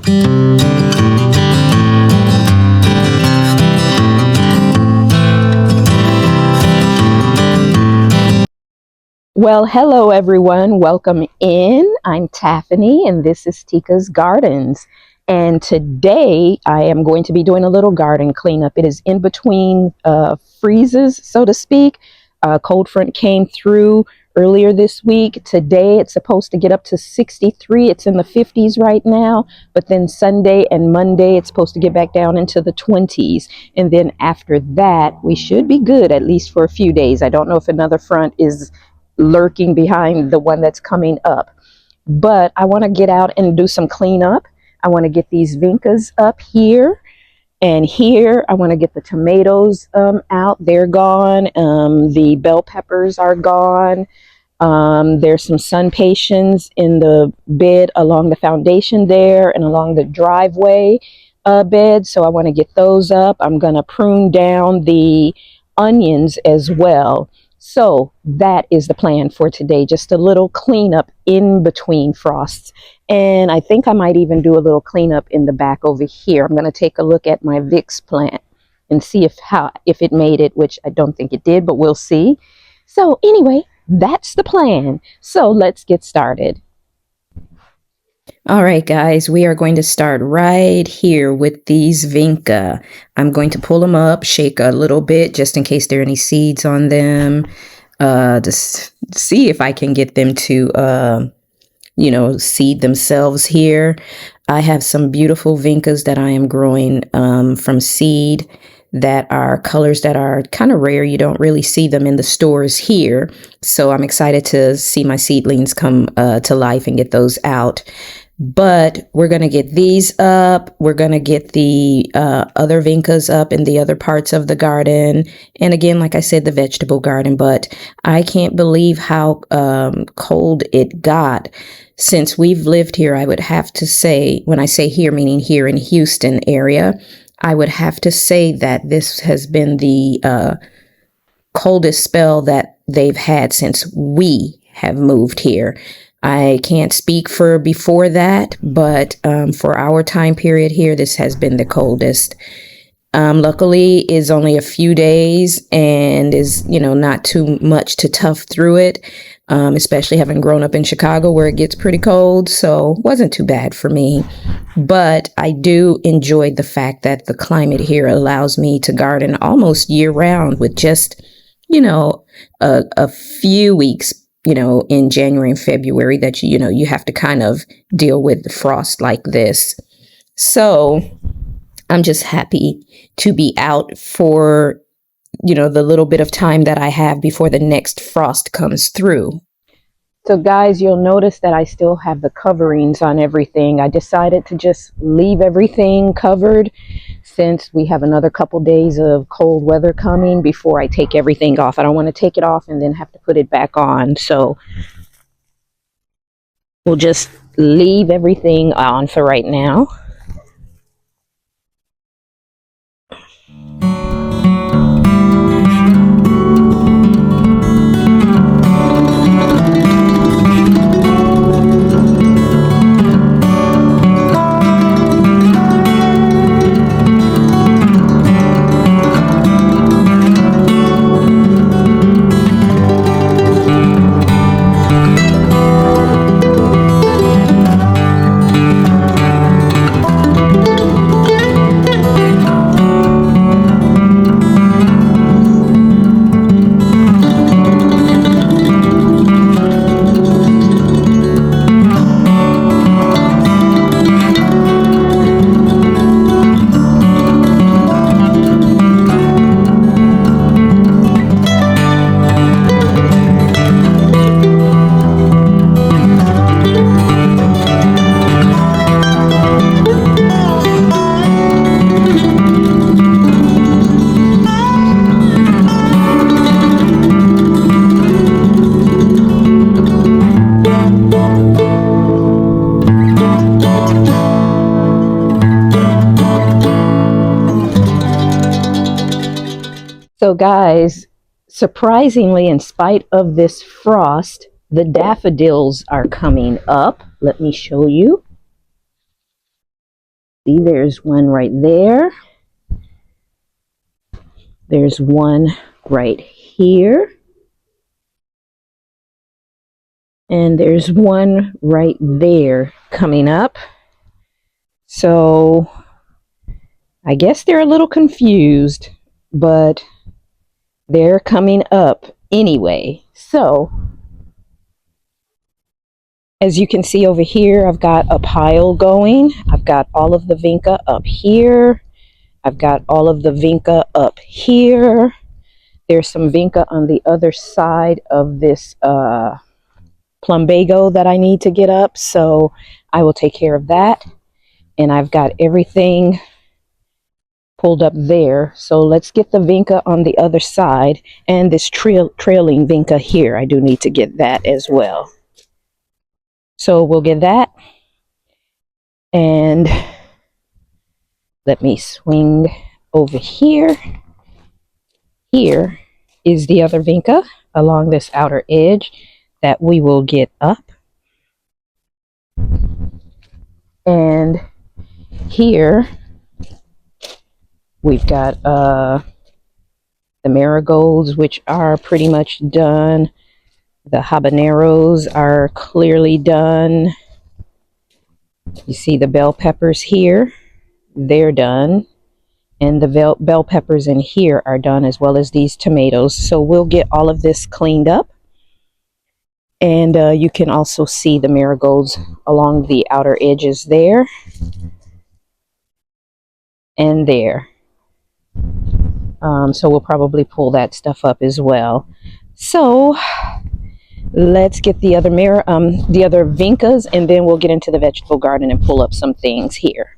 Well, hello everyone. Welcome in. I'm Taffany and this is Tika's Gardens. And today I am going to be doing a little garden cleanup. It is in between freezes, so to speak. Cold front came through earlier this week. Today it's supposed to get up to 63. It's in the 50s right now. But then Sunday and Monday it's supposed to get back down into the 20s. And then after that we should be good, at least for a few days. I don't know if another front is lurking behind the one that's coming up. But I want to get out and do some cleanup. I want to get these vincas up here and here. I want to get the tomatoes out. They're gone. The bell peppers are gone. There's some sun patiens in the bed along the foundation there and along the driveway bed. So I want to get those up. I'm going to prune down the onions as well. So that is the plan for today, just a little cleanup in between frosts. And I think I might even do a little cleanup in the back over here. I'm going to take a look at my Vicks plant and see if it made it, which I don't think it did, but we'll see. So anyway, that's the plan. So let's get started. All right, guys, we are going to start right here with these vinca. I'm going to pull them up, shake a little bit just in case there are any seeds on them, to see if I can get them to, seed themselves here. I have some beautiful vincas that I am growing from seed that are colors that are kind of rare. You don't really see them in the stores here. So I'm excited to see my seedlings come to life and get those out. But we're going to get these up. We're going to get the other vincas up in the other parts of the garden. And again, like I said, the vegetable garden. But I can't believe how cold it got since we've lived here. I would have to say, when I say here, meaning here in Houston area, I would have to say that this has been the coldest spell that they've had since we have moved here. I can't speak for before that, but for our time period here, this has been the coldest. Luckily, it's only a few days and is, not too much to tough through it, especially having grown up in Chicago where it gets pretty cold. So it wasn't too bad for me. But I do enjoy the fact that the climate here allows me to garden almost year round with just, a few weeks in January and February that, you have to kind of deal with the frost like this. So I'm just happy to be out for, the little bit of time that I have before the next frost comes through. So guys, you'll notice that I still have the coverings on everything. I decided to just leave everything covered since we have another couple days of cold weather coming before I take everything off. I don't want to take it off and then have to put it back on. So we'll just leave everything on for right now. So guys, surprisingly, in spite of this frost, the daffodils are coming up. Let me show you. See, there's one right there. There's one right here. And there's one right there coming up. So I guess they're a little confused, but they're coming up anyway. So as you can see over here, I've got a pile going. I've got all of the vinca up here. I've got all of the vinca up here. There's some vinca on the other side of this plumbago that I need to get up, so I will take care of that. And I've got everything pulled up there. So let's get the vinca on the other side, and this trailing vinca here. I do need to get that as well. So we'll get that. And let me swing over here. Here is the other vinca along this outer edge that we will get up. And here we've got the marigolds, which are pretty much done. The habaneros are clearly done. You see the bell peppers here, they're done. And the bell peppers in here are done, as well as these tomatoes. So we'll get all of this cleaned up. And you can also see the marigolds along the outer edges there and there. So we'll probably pull that stuff up as well. So let's get the other vincas, and then we'll get into the vegetable garden and pull up some things here.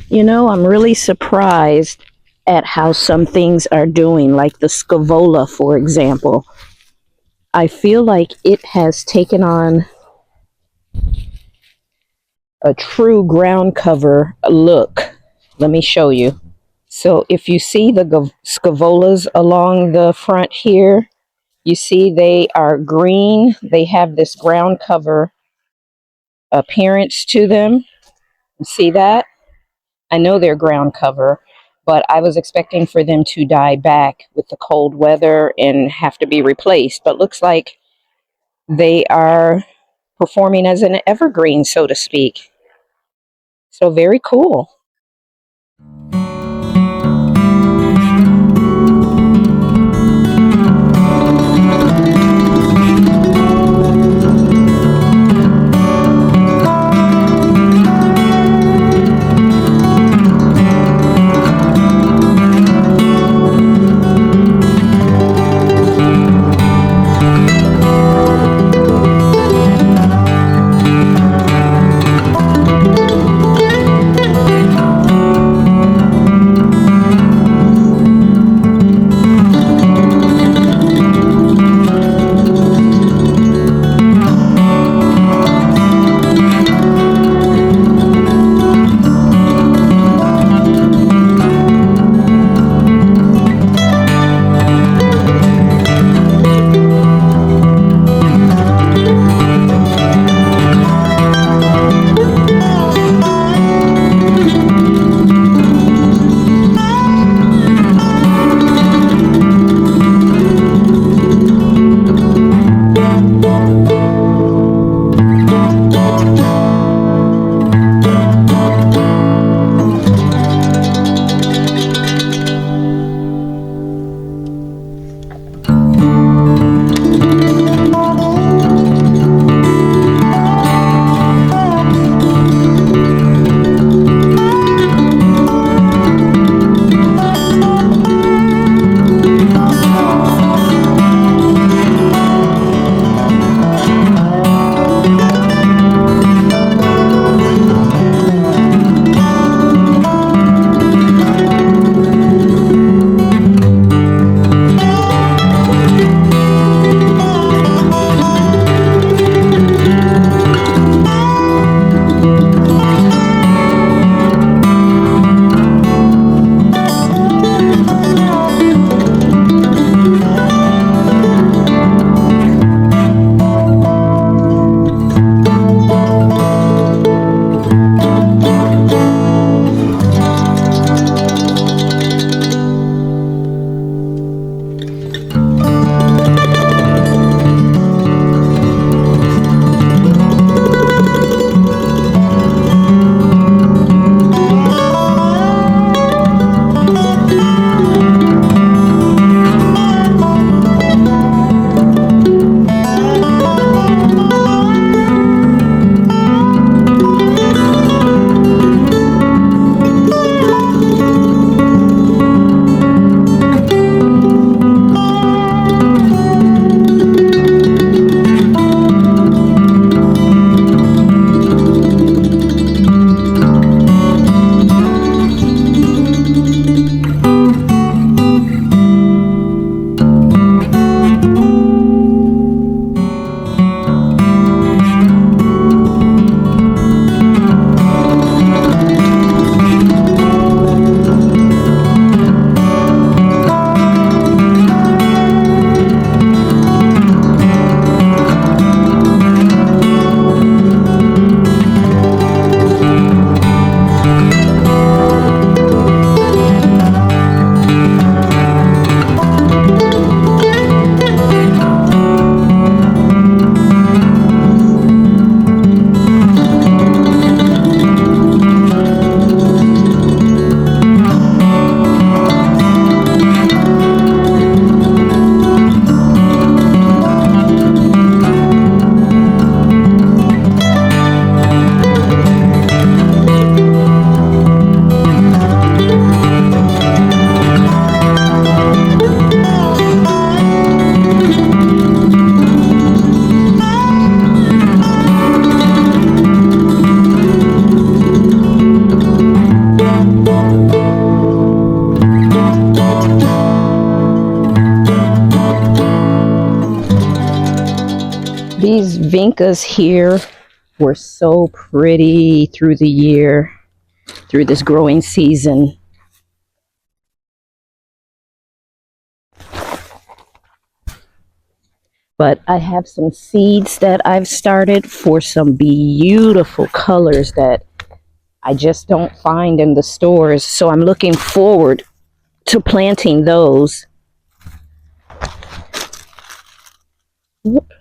You know, I'm really surprised at how some things are doing, like the scavola, for example. I feel like it has taken on a true ground cover look. Let me show you. So if you see the scavolas along the front here, you see they are green. They have this ground cover appearance to them. See that? I know they're ground cover, but I was expecting for them to die back with the cold weather and have to be replaced. But looks like they are performing as an evergreen, so to speak. So very cool. vincas here were so pretty through the year, through this growing season. But I have some seeds that I've started for some beautiful colors that I just don't find in the stores. So I'm looking forward to planting those. Whoop.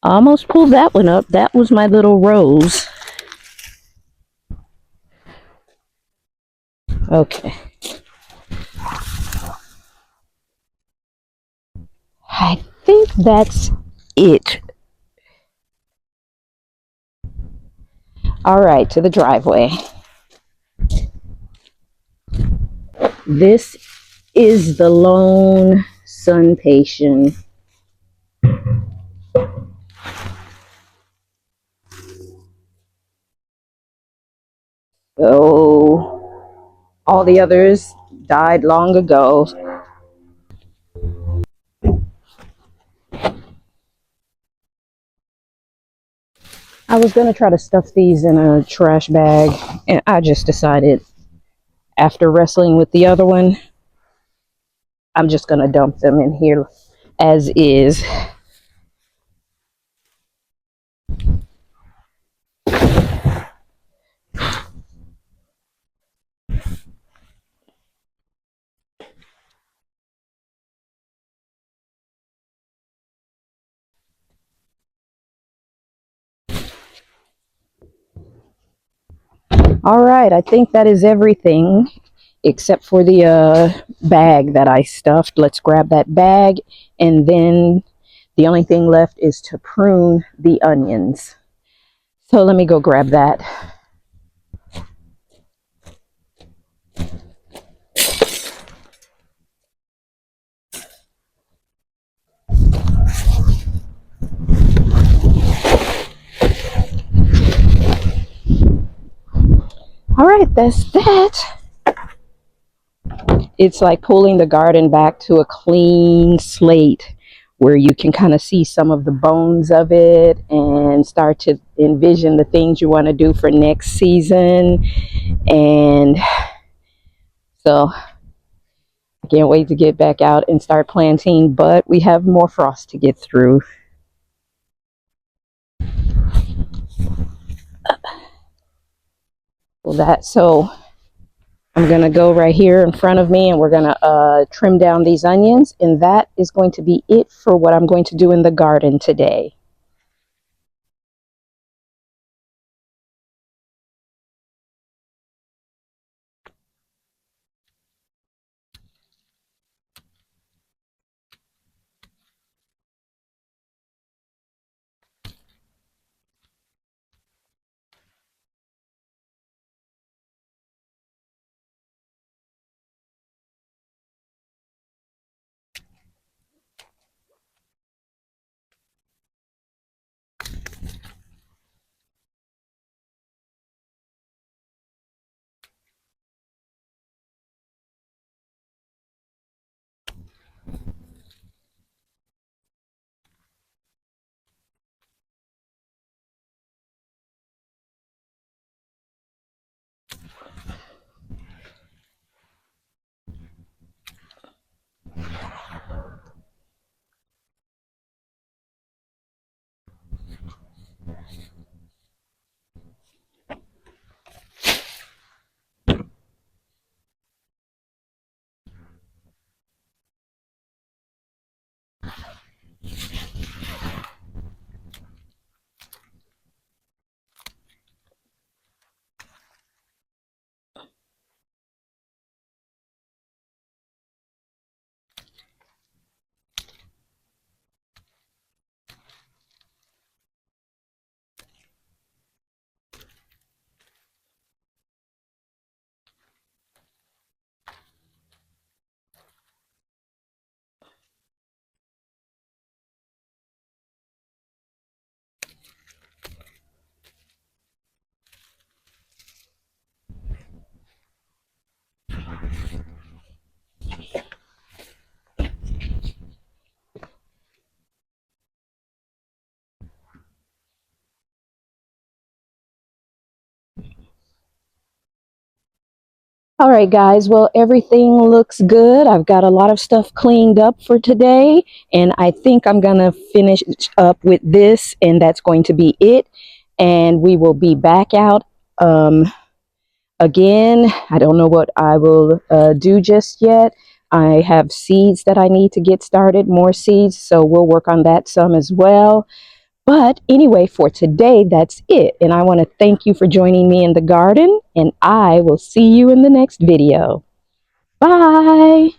Almost pulled that one up. That was my little rose. Okay. I think that's it. All right, to the driveway. This is the lone sun patient. So all the others died long ago. I was going to try to stuff these in a trash bag, and I just decided after wrestling with the other one, I'm just going to dump them in here as is. All right, I think that is everything except for the bag that I stuffed. Let's grab that bag, and then the only thing left is to prune the onions. So let me go grab that. All right, that's that. It's like pulling the garden back to a clean slate where you can kind of see some of the bones of it and start to envision the things you want to do for next season. And so I can't wait to get back out and start planting, but we have more frost to get through. Well, so I'm going to go right here in front of me, and we're going to trim down these onions, and that is going to be it for what I'm going to do in the garden today. All right, guys. Well, everything looks good. I've got a lot of stuff cleaned up for today, and I think I'm going to finish up with this, and that's going to be it. And we will be back out again. I don't know what I will do just yet. I have seeds that I need to get started, more seeds, so we'll work on that some as well. But anyway, for today, that's it. And I want to thank you for joining me in the garden, and I will see you in the next video. Bye.